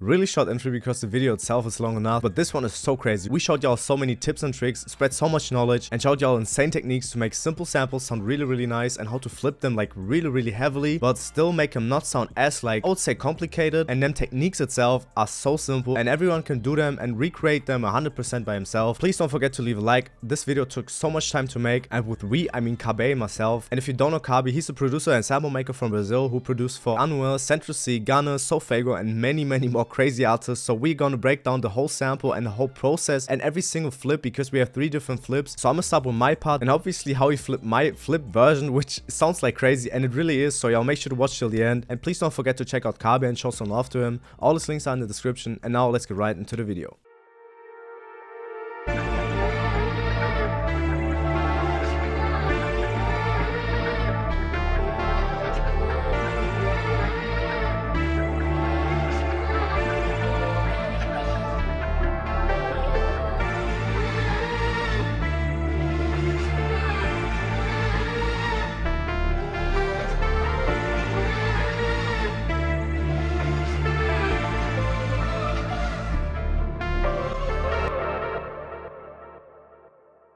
Really short intro because the video itself is long enough, but this one is so crazy. We showed y'all so many tips and tricks, spread so much knowledge, and showed y'all insane techniques to make simple samples sound really nice, and how to flip them like really heavily, but still make them not sound as like, I would say, complicated. And them techniques itself are so simple, and everyone can do them and recreate them 100% by himself. Please don't forget to leave a like. This video took so much time to make, and with we, I mean kabehhhhh myself. And if you don't know Kabe, he's a producer and sample maker from Brazil who produced for Anuel, Central C, Ghana, Sofago, and many more crazy artists. So we're gonna break down the whole sample and the whole process and every single flip, because we have 3 different flips. So I'm gonna start with my part and obviously how he flipped my flip version, which sounds like crazy, and it really is. So y'all make sure to watch till the end, and please don't forget to check out Kabe and show some love to him. All his links are in the description, and now let's get right into the video.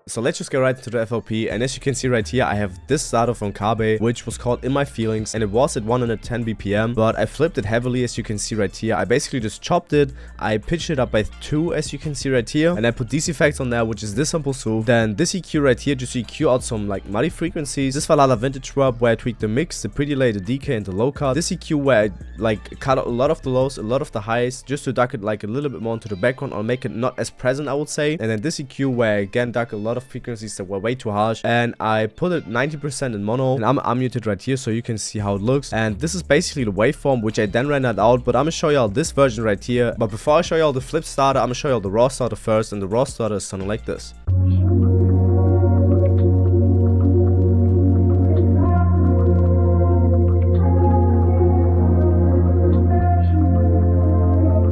So let's just get right into the FLP, and as you can see right here, I have this starter from Kabe, which was called In My Feelings, and it was at 110 BPM, but I flipped it heavily, as you can see right here. I basically just chopped it, I pitched it up by 2, as you can see right here, and I put these effects on there, which is this simple soothe, then this EQ right here, just to EQ out some like muddy frequencies, this Valhalla vintage rub where I tweaked the mix, the pretty delay, the decay, and the low cut, this EQ where I like cut out a lot of the lows, a lot of the highs, just to duck it like a little bit more into the background or make it not as present, I would say, and then this EQ where I again duck a lot of frequencies that were way too harsh, and I put it 90% in mono, and I'm unmuted right here so you can see how it looks. And this is basically the waveform, which I then rendered out, but I'm gonna show y'all this version right here. But before I show y'all the flip starter, I'm gonna show y'all the raw starter first, and the raw starter is something like this.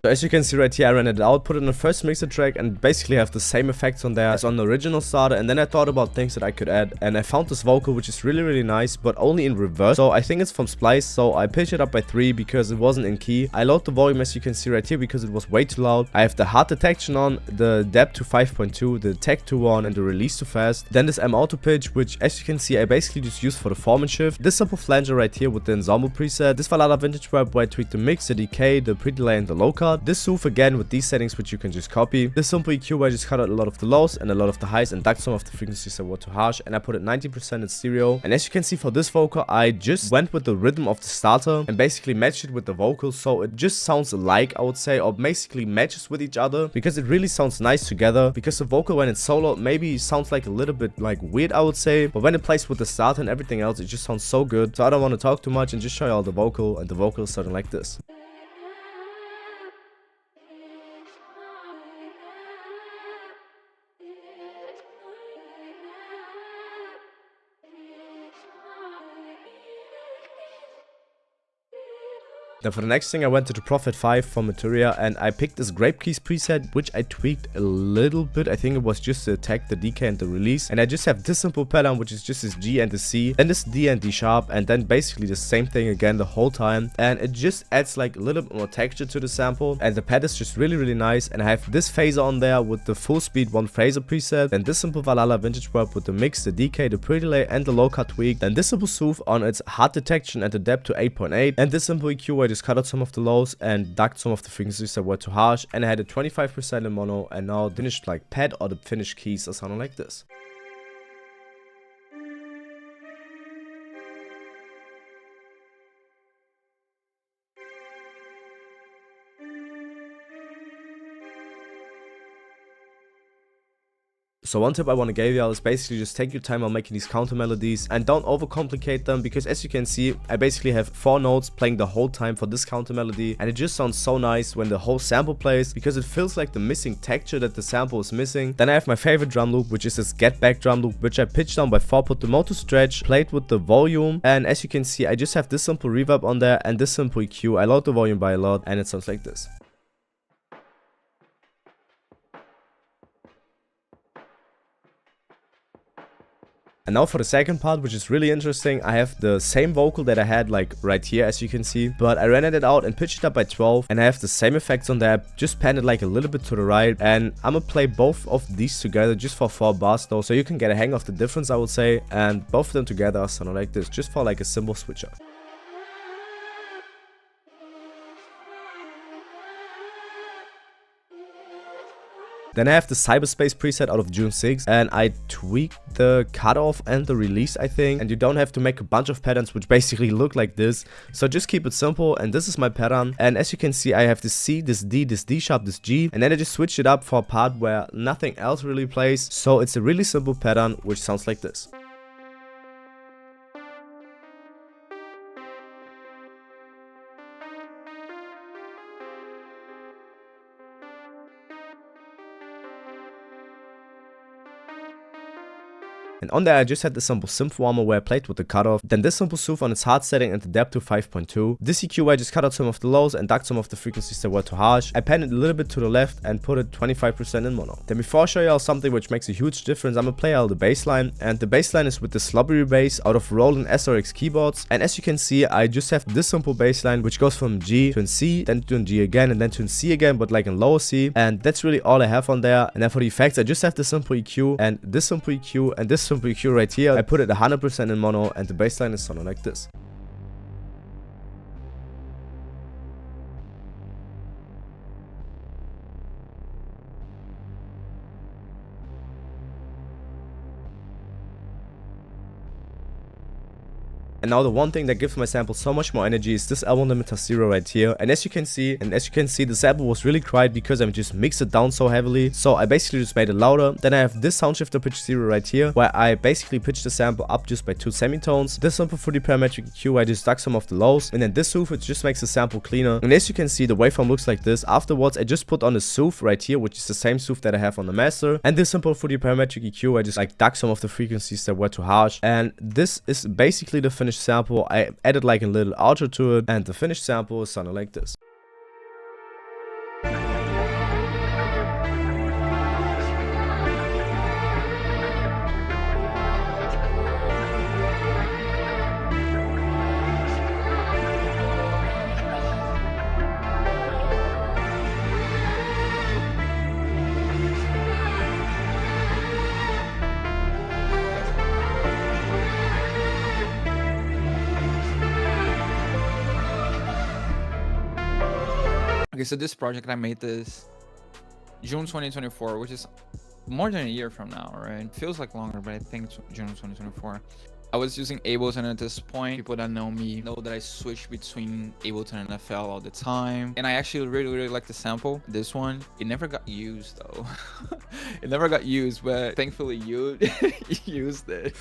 So as you can see right here, I rendered it out, put it in the first mixer track, and basically have the same effects on there as on the original starter. And then I thought about things that I could add, and I found this vocal, which is really nice, but only in reverse. So I think it's from Splice, so I pitched it up by 3 because it wasn't in key. I lowered the volume, as you can see right here, because it was way too loud. I have the hard detection on, the depth to 5.2, the tech to 1, and the release to fast. Then this M auto pitch, which as you can see, I basically just used for the form and shift. This simple flanger right here with the ensemble preset. This Valhalla vintage rub where I tweaked the mix, the decay, the pre delay, and the low cut. This soothe again with these settings, which you can just copy. This simple EQ where I just cut out a lot of the lows and a lot of the highs and ducked some of the frequencies that were too harsh, and I put it 90% in stereo. And as you can see for this vocal, I just went with the rhythm of the starter and basically matched it with the vocals, so it just sounds alike, I would say, or basically matches with each other, because it really sounds nice together. Because the vocal when it's solo maybe sounds like a little bit like weird, I would say, but when it plays with the starter and everything else, it just sounds so good. So I don't want to talk too much and just show you all the vocal, and the vocal is something like this. Now for the next thing, I went to the Prophet 5 from Materia, and I picked this Grape Keys preset, which I tweaked a little bit. I think it was just the attack, the decay, and the release. And I just have this simple pattern, which is just this G and the C, then this D and D sharp, and then basically the same thing again the whole time. And it just adds like a little bit more texture to the sample, and the pad is just really nice. And I have this phaser on there with the full speed 1 phaser preset, then this simple Valhalla vintage rub with the mix, the decay, the pre delay, and the low cut tweak, then this simple soothe on its hard detection and the depth to 8.8, and this simple EQ where I just cut out some of the lows and ducked some of the frequencies that were too harsh, and I had a 25% in mono, and now the finished like pad or the finished keys are sounding like this. So one tip I want to give y'all is basically just take your time on making these counter melodies and don't overcomplicate them, because as you can see, I basically have 4 notes playing the whole time for this counter melody, and it just sounds so nice when the whole sample plays, because it feels like the missing texture that the sample is missing. Then I have my favorite drum loop, which is this Get Back drum loop, which I pitched down by 4, put the mode to stretch, played with the volume, and as you can see, I just have this simple reverb on there and this simple EQ. I lowered the volume by a lot, and it sounds like this. And now for the second part, which is really interesting, I have the same vocal that I had like right here, as you can see, but I rendered it out and pitched it up by 12, and I have the same effects on there, just panned it like a little bit to the right, and I'm gonna play both of these together just for 4 bars though, so you can get a hang of the difference, I would say, and both of them together are sounding like this, just for like a simple switcher. Then I have the cyberspace preset out of June 6, and I tweaked the cutoff and the release, I think, and you don't have to make a bunch of patterns which basically look like this, so just keep it simple. And this is my pattern, and as you can see, I have this C, this D, this D sharp, this G, and then I just switched it up for a part where nothing else really plays, so it's a really simple pattern which sounds like this. And on there I just had the simple synth warmer where I played with the cutoff, then this simple soothe on its hard setting and the depth to 5.2. This EQ where I just cut out some of the lows and ducked some of the frequencies that were too harsh. I panned it a little bit to the left and put it 25% in mono. Then before I show y'all something which makes a huge difference, I'm gonna play out the bass line, and the bass line is with the slobbery bass out of Roland SRX keyboards. And as you can see, I just have this simple bass line which goes from G to an C, then to an G again, and then to an C again, but like in lower C, and that's really all I have on there. And then for the effects, I just have the simple EQ and this simple EQ and this simple EQ right here. I put it 100% in mono, and the bassline is sounding like this. And now the one thing that gives my sample so much more energy is this album limiter 0 right here. And as you can see, the sample was really quiet because I just mixed it down so heavily. So I basically just made it louder. Then I have this sound shifter pitch 0 right here, where I basically pitched the sample up just by 2 semitones. This simple 40 parametric EQ, I just ducked some of the lows. And then this soothe, it just makes the sample cleaner. And as you can see, the waveform looks like this. Afterwards, I just put on a soothe right here, which is the same soothe that I have on the master. And this simple 40 parametric EQ, I just like ducked some of the frequencies that were too harsh. And this is basically the finished sample. I added like a little outro to it, and the finished sample is sounding like this. Okay, so this project, I made this June 2024, which is more than a year from now, right? Feels like longer, but I think it's June 2024. I was using Ableton at this point. People that know me know that I switch between Ableton and FL all the time. And I actually really like the sample. This one, it never got used though. It never got used, but thankfully you used it.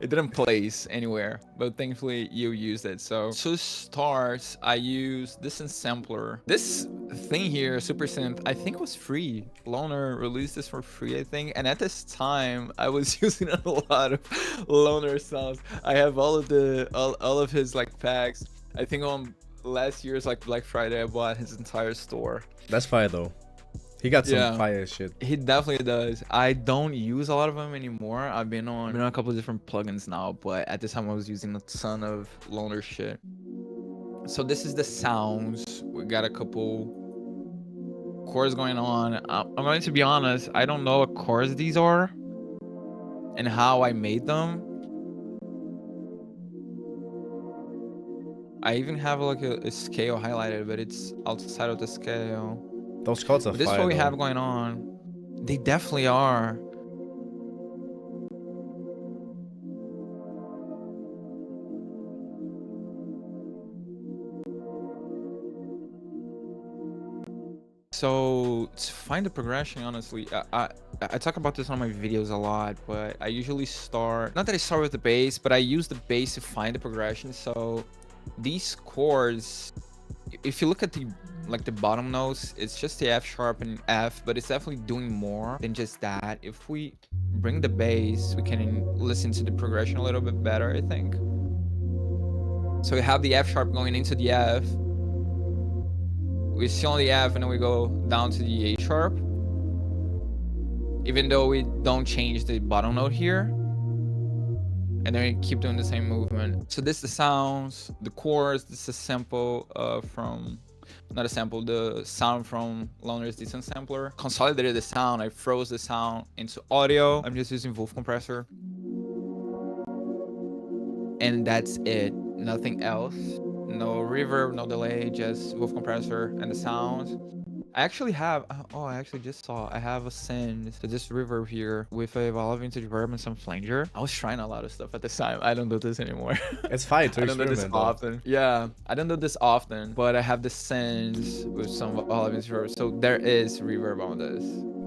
It didn't place anywhere, but thankfully you used it. So to start, I used this sampler. This thing here, Super Synth, I think was free. Loner released this for free, I think. And at this time, I was using a lot of Loner sounds. I have all of his like packs. I think on last year's like Black Friday, I bought his entire store. That's fire though. He got some fire shit. He definitely does. I don't use a lot of them anymore. I've been on a couple of different plugins now, but at this time I was using a ton of Loner shit. So this is the sounds. We got a couple chords going on. I'm going to be honest, I don't know what chords these are and how I made them. I even have like a scale highlighted, but it's outside of the scale. Those chords are fire. This is what we have going on. They definitely are. So to find the progression, honestly, I talk about this on my videos a lot, but I usually start, not that I start with the bass, but I use the bass to find the progression. So these chords, if you look at the bottom notes, it's just the F sharp and F, but it's definitely doing more than just that. If we bring the bass, we can listen to the progression a little bit better, I think. So we have the F sharp going into the F. We still on the F, and then we go down to the A sharp. Even though we don't change the bottom note here. and then we keep doing the same movement. So this is the sounds, the chords. This is a sample from, not a sample, the sound from Loner's Decent Sampler. Consolidated the sound. I froze the sound into audio. I'm just using Wolf Compressor, and that's it. Nothing else. No reverb, no delay, just Wolf Compressor and the sounds. I actually have, oh, I actually just saw, I have a synth to this reverb here with a Evolve Vintage Verb and some flanger. I was trying a lot of stuff at this time. I don't do this anymore. It's fine to I don't do this experiment, often. Yeah, I don't do this often, but I have the synths with some Evolve Vintage Verb. So there is reverb on this,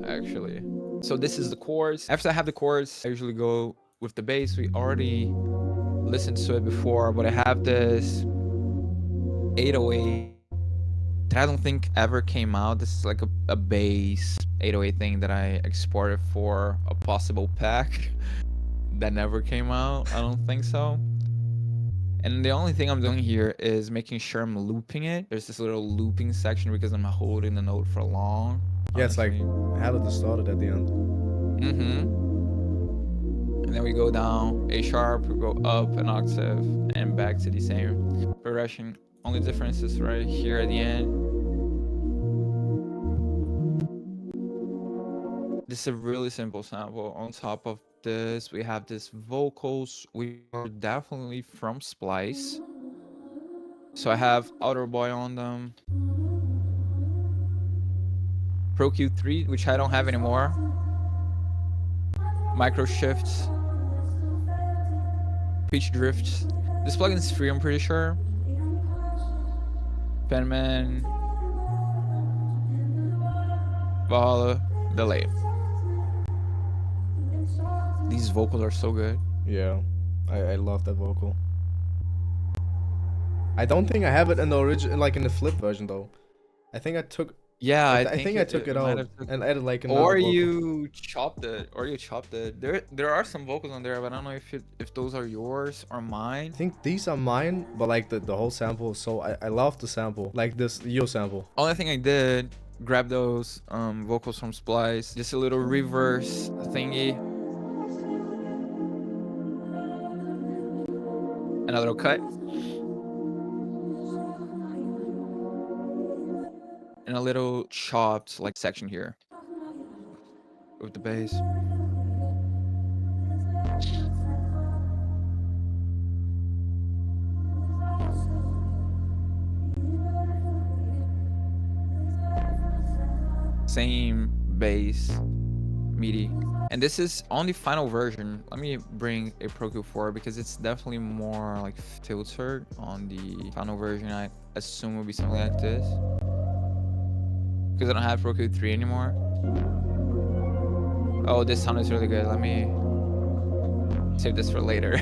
actually. So this is the chords. After I have the chords, I usually go with the bass. We already listened to it before, but I have this 808 that I don't think ever came out. This is like a bass 808 thing that I exported for a possible pack that never came out. I don't think so. And the only thing I'm doing here is making sure I'm looping it. There's this little looping section because I'm holding the note for long. Yeah, it's like hella distorted at the end. And then we go down A sharp, we go up an octave, and back to the same progression. Only difference is right here at the end. This is a really simple sample. On top of this, we have this vocals. We are definitely from Splice. So I have Outer Boy on them. Pro Q3, which I don't have anymore. Micro shifts. Pitch drifts. This plugin is free, I'm pretty sure. Penman. Valhalla. Delay. These vocals are so good. Yeah, I love that vocal. I don't think I have it in the original, like in the flip version though. I think I took. Yeah, I think I took it out and added like another or vocal. you chopped it. There are some vocals on there, but I don't know if those are yours or mine. I think these are mine, but like the whole sample is so I love the sample, like this Yo sample. Only thing I did, grab those vocals from Splice, just a little reverse thingy, and a little cut, and a little chopped like section here with the bass. Same bass, MIDI. And this is on the final version. Let me bring a Pro Q4 because it's definitely more like filtered on the final version. I assume will be something like this. Because I don't have Pro Q3 anymore. Oh, this sound is really good. Let me save this for later.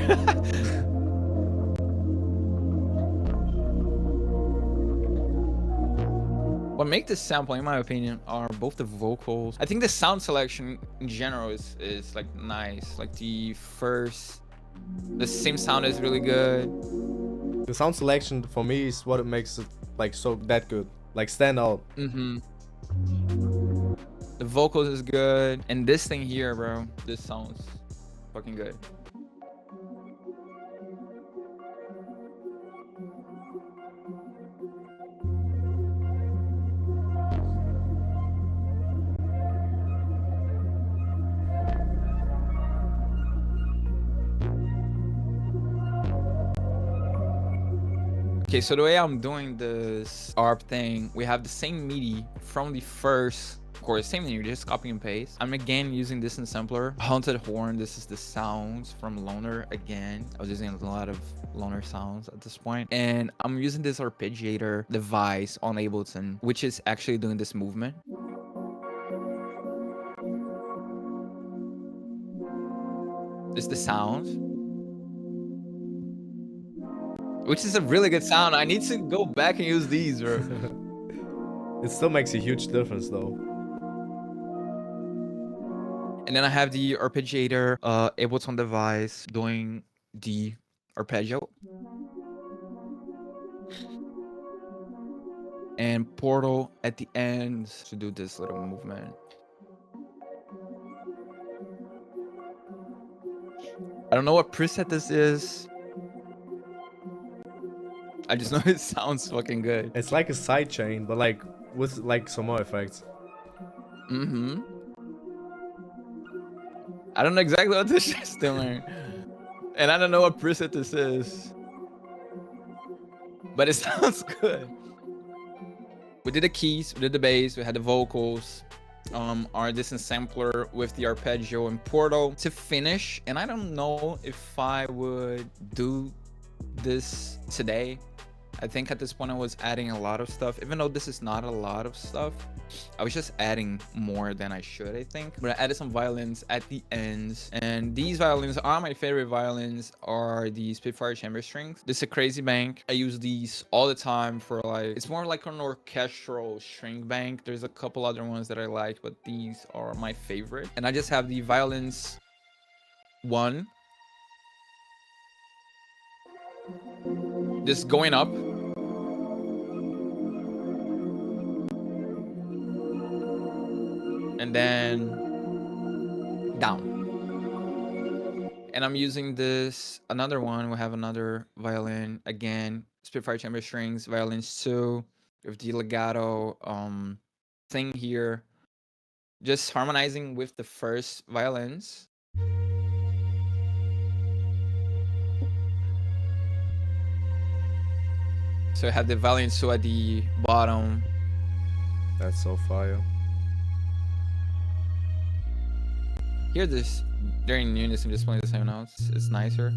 What makes this sample, in my opinion, are both the vocals. I think the sound selection in general is like nice. Like the same sound is really good. The sound selection for me is what it makes it like so that good, like stand out. The vocals is good, and this thing here, bro, this sounds fucking good. Okay, so the way I'm doing this ARP thing, we have the same MIDI from the first chorus, same thing, you're just copy and paste. I'm again using this in sampler. Haunted Horn, this is the sounds from Loner again. I was using a lot of Loner sounds at this point. And I'm using this arpeggiator device on Ableton, which is actually doing this movement. This is the sound. Which is a really good sound. I need to go back and use these, bro. It still makes a huge difference though. And then I have the arpeggiator Ableton device doing the arpeggio. And Portal at the end to do this little movement. I don't know what preset this is. I just know it sounds fucking good. It's like a sidechain, but like with like some more effects. Mm-hmm. I don't know exactly what this shit's doing. And I don't know what preset this is. But it sounds good. We did the keys, we did the bass, we had the vocals, our distance sampler with the arpeggio and portal to finish. And I don't know if I would do this today. I think at this point I was adding a lot of stuff, even though this is not a lot of stuff. I was just adding more than I should, I think. But I added some violins at the ends, and these violins are my favorite violins, are the Spitfire chamber strings. This is a crazy bank. I use these all the time for like, it's more like an orchestral string bank. There's a couple other ones that I like, but these are my favorite. And I just have the violins 1, just going up. And then down. And I'm using this, another one, we have another violin, again, Spitfire chamber strings, violins 2, with the legato thing here. Just harmonizing with the first violins. So I have the violins 2 at the bottom. That's so fire. Here, this during unison, just playing the same notes. It's nicer.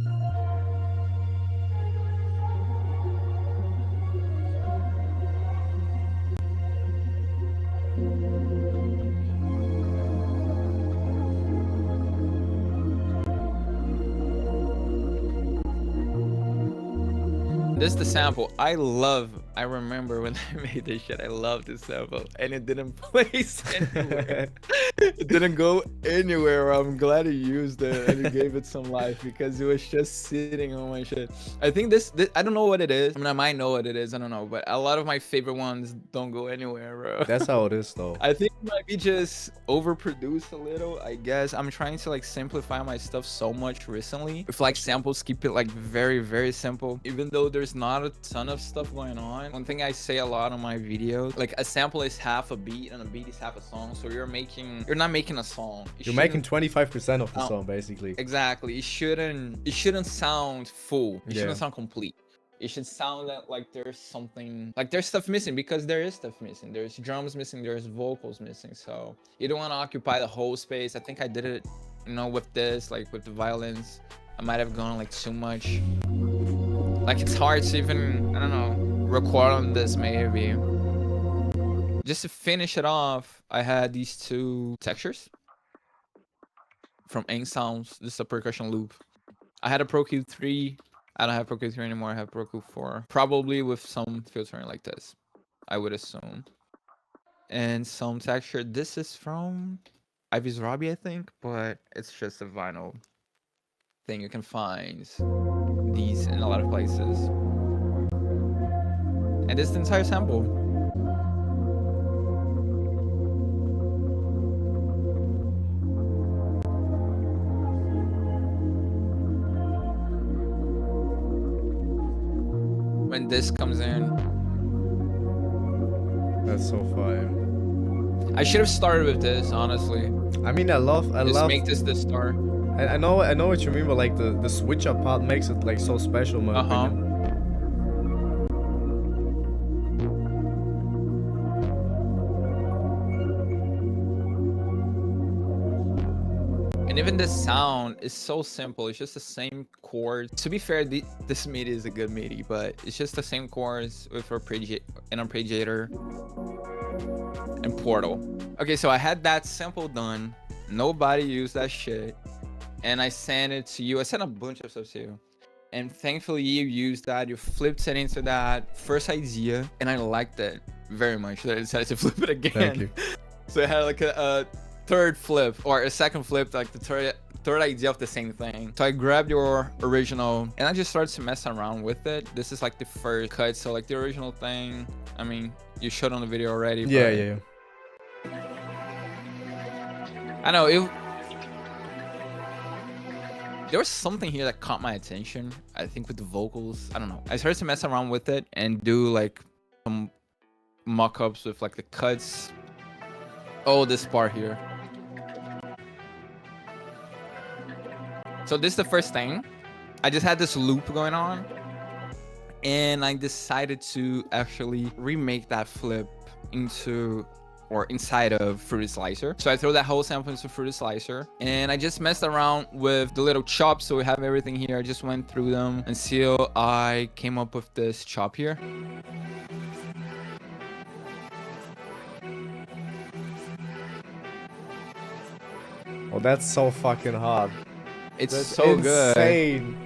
This is the sample. I remember when I made this shit, I loved this sample. And it didn't place anywhere. It didn't go anywhere. I'm glad you used it and you gave it some life, because it was just sitting on my shit. I think this, I don't know what it is. I mean, I might know what it is. I don't know. But a lot of my favorite ones don't go anywhere, bro. That's how it is, though. I think it might be just overproduced a little, I guess. I'm trying to like simplify my stuff so much recently. If like samples, keep it like very, very simple. Even though there's not a ton of stuff going on. One thing I say a lot on my videos, like a sample is half a beat and a beat is half a song. So you're not making a song. You're making 25% of the song, basically. Exactly. It shouldn't sound full. It shouldn't sound complete. It should sound like there's something, like there's stuff missing, because there is stuff missing. There's drums missing, there's vocals missing. So you don't want to occupy the whole space. I think I did it, you know, with this, like with the violins. I might have gone like too much. Like it's hard to even, I don't know, record on this maybe. Just to finish it off, I had these 2 textures from Ink Sounds. This is a percussion loop. I had a Pro Q3. I don't have Pro Q3 anymore. I have Pro Q4. Probably with some filtering like this, I would assume. And some texture. This is from Ivy's Robbie, I think, but it's just a vinyl thing. You can find these in a lot of places. And this is the entire sample. When this comes in, That's so fire. I should have started with this, honestly. I mean, I love. Make this the start. I know what you mean, but like the switch up part makes it like so special, in my opinion. And even the sound is so simple. It's just the same chords. To be fair, this MIDI is a good MIDI, but it's just the same chords with an arpeggiator and portal. Okay, so I had that sample done. Nobody used that shit. And I sent it to you. I sent a bunch of stuff to you. And thankfully you used that. You flipped it into that first idea. And I liked it very much that I decided to flip it again. Thank you. So it had like a third flip, or a second flip, like the third idea of the same thing. So I grabbed your original and I just started to mess around with it. This is like the first cut. So like the original thing, I mean, you showed on the video already. Yeah. I know it. There was something here that caught my attention. I think with the vocals, I don't know. I started to mess around with it and do like some mock-ups with like the cuts. Oh, this part here. So this is the first thing. I just had this loop going on, and I decided to actually remake that flip into or inside of Fruity Slicer. So I throw that whole sample into Fruity Slicer, and I just messed around with the little chops. So we have everything here. I just went through them until I came up with this chop here. Oh, that's so fucking hard. It's That's so insane. good.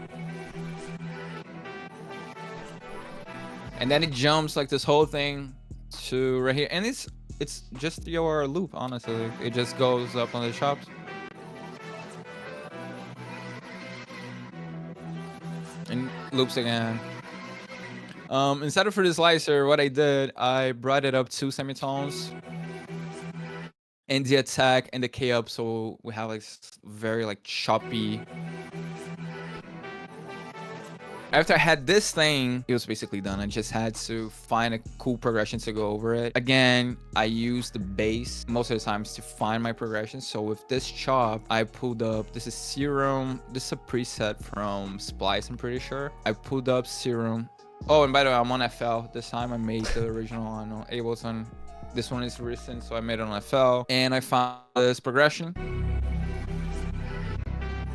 And then it jumps like this whole thing to right here, and it's just your loop, honestly. It just goes up on the chops. And loops again. Instead of Fruity Slicer, what I did, I brought it up 2 semitones. And the attack and the K up, so we have like very like choppy. After I had this thing, it was basically done. I just had to find a cool progression to go over it. Again, I use the bass most of the times to find my progression. So with this chop, I pulled up, this is Serum. This is a preset from Splice, I'm pretty sure. I pulled up Serum. Oh, and by the way, I'm on FL. This time I made the original on Ableton. This one is recent, so I made it on FL. And I found this progression.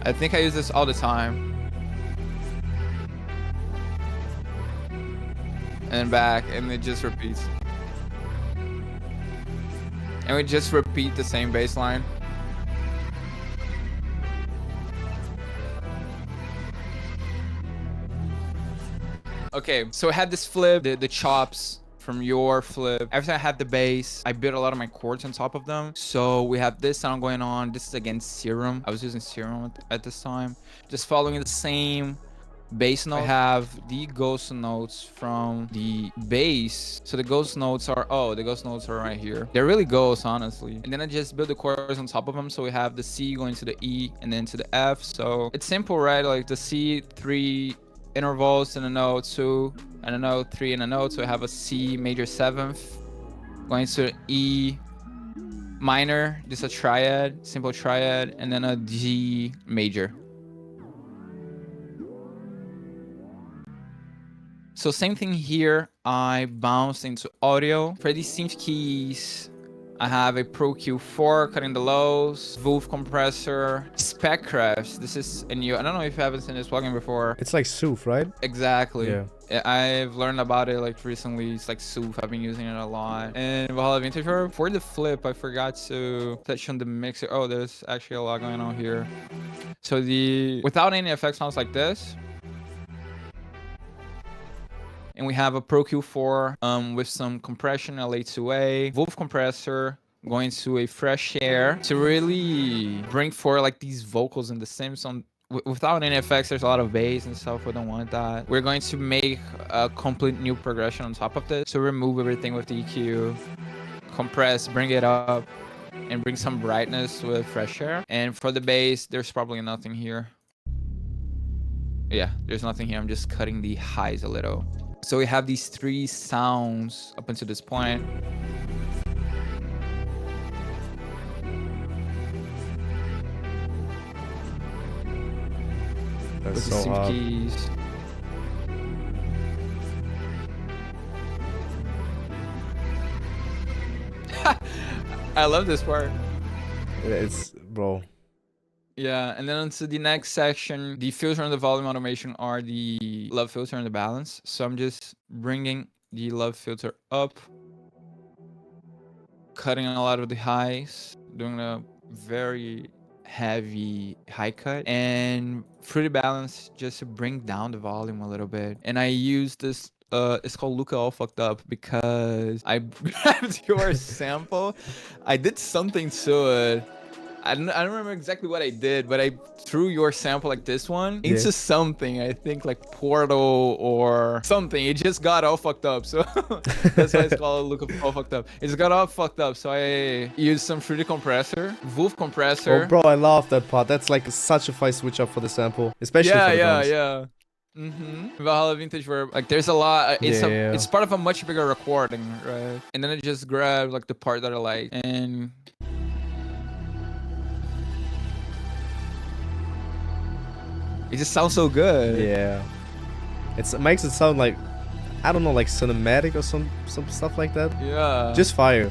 I think I use this all the time. And back, and it just repeats. And we just repeat the same bass line. Okay, so I had this flip, the chops from your flip. After I had the bass, I built a lot of my chords on top of them. So we have this sound going on. This is again Serum. I was using Serum at this time. Just following the same bass note. I have the ghost notes from the bass. So the ghost notes are, oh, the ghost notes are right here. They're really ghosts, honestly. And then I just build the chords on top of them. So we have the C going to the E and then to the F. So it's simple, right? Like the C, 3 intervals and a note, 2 and a note, 3 and a note. So I have a C major 7th going to E minor, just a triad, simple triad, and then a G major. So same thing here, I bounced into audio. For these synth keys, I have a Pro Q4 cutting the lows, Wolf compressor, Speccraft. This is a new, I don't know if you haven't seen this plugin before. It's like Sooth, right? Exactly. Yeah. I've learned about it like recently. It's like Sooth. I've been using it a lot. And Valhalla Vintage Verb, for the flip, I forgot to touch on the mixer. Oh, there's actually a lot going on here. So without any effects sounds like this. And we have a Pro Q4 with some compression, LA2A, Wolf compressor, going to a fresh air to really bring forward like these vocals in the same song. Without any effects, there's a lot of bass and stuff. We don't want that. We're going to make a complete new progression on top of this. So remove everything with the EQ, compress, bring it up, and bring some brightness with fresh air. And for the bass, there's probably nothing here. Yeah, there's nothing here. I'm just cutting the highs a little. So we have these 3 sounds up until this point. That's with so the hard. keys. I love this part. It's, bro. Yeah, and then onto the next section, the filter and the volume automation are the love filter and the balance. So I'm just bringing the love filter up, cutting a lot of the highs, doing a very heavy high cut, and fruity balance just to bring down the volume a little bit. And I use this, it's called Luca All Fucked Up, because I grabbed your sample, I did something to it. I don't remember exactly what I did, but I threw your sample like this one into something. I think like Portal or something. It just got all fucked up. So that's why it's called Look All Fucked Up. It's got all fucked up. So I used some 3D compressor, Wolf compressor. Oh, bro, I love that part. That's like such a fine switch up for the sample, especially for the drums. Yeah. Valhalla Vintage Verb, like there's a lot. It's part of a much bigger recording, right? And then I just grabbed like the part that I like, and it just sounds so good. Yeah, it makes it sound like, I don't know, like cinematic or some stuff like that. Yeah, just fire.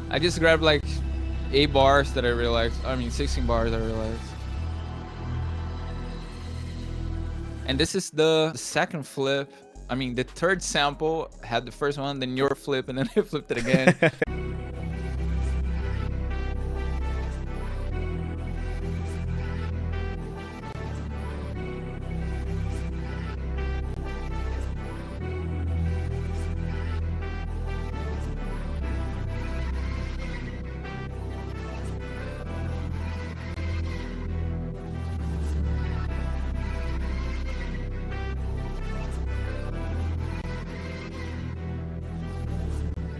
I just grabbed like 8 bars that I realized. I mean 16 bars I realized. And this is the second flip. I mean the third sample had the first one, then your flip, and then I flipped it again.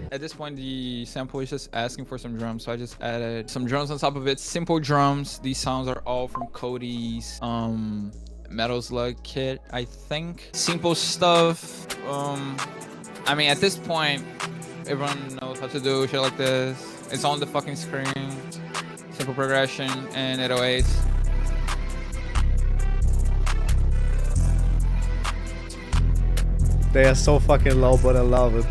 At this point, the sample is just asking for some drums, so I just added some drums on top of it. Simple drums. These sounds are all from Cody's Metal Slug kit, I think. Simple stuff. I mean, at this point, everyone knows how to do shit like this. It's on the fucking screen. Simple progression and 808s. They are so fucking low, but I love it.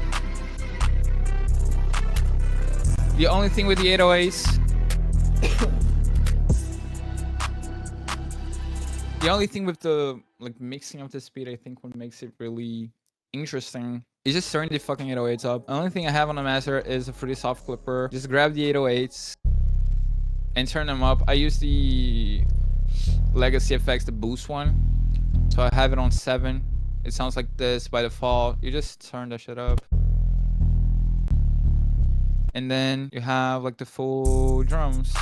The only thing with the 808s, the only thing with the like mixing of the speed, I think what makes it really interesting is just turning the fucking 808s up. The only thing I have on the master is a pretty soft clipper. Just grab the 808s and turn them up. I use the Legacy FX, the boost one, so I have it on 7. It sounds like this by default. You just turn that shit up. And then you have like the full drums.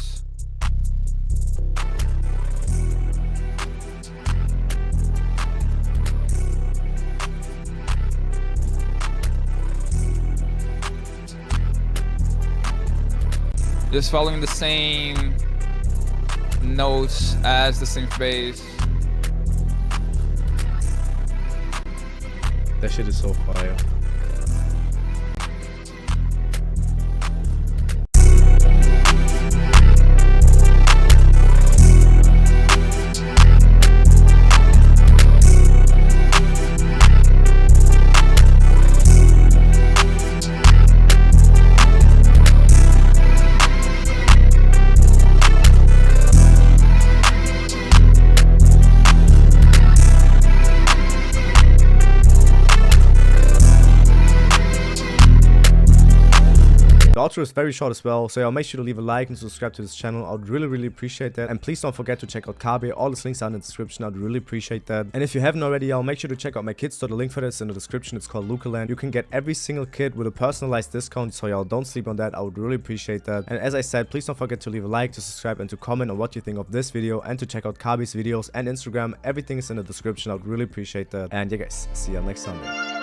Just following the same notes as the synth bass. That shit is so fire. The outro is very short as well, so yeah, make sure to leave a like and subscribe to this channel. I would really appreciate that. And please don't forget to check out Kabehhhhh. All the links are in the description. I'd really appreciate that. And if you haven't already, y'all, make sure to check out my kit store. The link for that is in the description. It's called Lucaland. You can get every single kit with a personalized discount, so y'all don't sleep on that. I would really appreciate that. And as I said, please don't forget to leave a like, to subscribe, and to comment on what you think of this video, and to check out Kabehhhh's videos and Instagram. Everything is in the description. I would really appreciate that. And yeah, guys, see y'all next Sunday.